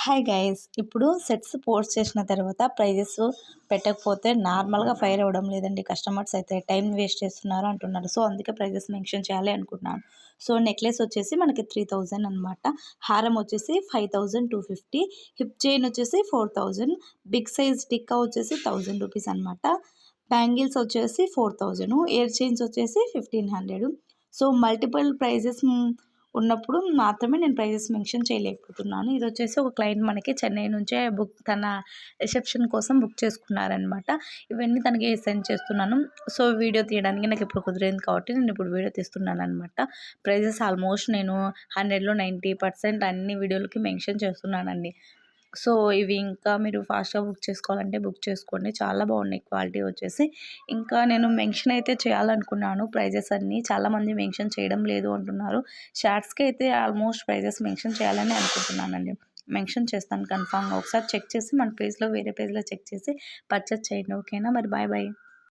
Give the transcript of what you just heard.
Hi guys, ఇప్పుడు sets post చేసిన తర్వాత ప్రైజెస్ పెట్టకపోతే నార్మల్గా ఫైర్ అవ్వడం లేదండి. కస్టమర్స్ అయితే టైం వేస్ట్ చేస్తున్నారు అంటున్నారు. సో అందుకే ప్రైజెస్ మెన్షన్ చేయాలి అనుకుంటున్నాను. సో నెక్లెస్ వచ్చేసి మనకి 3000 అనమాట. హారం వచ్చేసి 5250, హిప్ చైన్ వచ్చేసి 4000, బిగ్ సైజ్ టిక్కా వచ్చేసి 1000 రూపీస్ అనమాట. బ్యాంగిల్స్ వచ్చేసి 4000, ఇయర్ చైన్స్ వచ్చేసి 1500. సో మల్టిపుల్ ప్రైజెస్ ఉన్నప్పుడు మాత్రమే నేను ప్రైజెస్ మెన్షన్ చేయలేకపోతున్నాను. ఇది వచ్చేసి ఒక క్లయింట్ మనకి చెన్నై నుంచే తన రిసెప్షన్ కోసం బుక్ చేసుకున్నారనమాట. ఇవన్నీ తనకి సెండ్ చేస్తున్నాను. సో వీడియో తీయడానికి నాకు ఇప్పుడు కుదిరింది కాబట్టి నేను ఇప్పుడు వీడియో తీస్తున్నాను అనమాట. ప్రైజెస్ ఆల్మోస్ట్ నేను 100లో 90% అన్ని వీడియోలకి మెన్షన్ చేస్తున్నానండి. సో ఇవి ఇంకా మీరు ఫాస్ట్గా బుక్ చేసుకోవాలంటే బుక్ చేసుకోండి. చాలా బాగున్నాయి క్వాలిటీ వచ్చేసి. ఇంకా నేను మెన్షన్ అయితే చేయాలనుకున్నాను ప్రైజెస్ అన్నీ. చాలామంది మెన్షన్ చేయడం లేదు అంటున్నారు. షార్ట్స్కి అయితే ఆల్మోస్ట్ ప్రైజెస్ మెన్షన్ చేయాలని అనుకుంటున్నానండి. మెన్షన్ చేస్తాను కన్ఫామ్గా. ఒకసారి చెక్ చేసి మన పేజ్లో వేరే పేజ్లో చెక్ చేసి పర్చేస్ చేయండి. ఓకేనా? మరి బాయ్ బాయ్.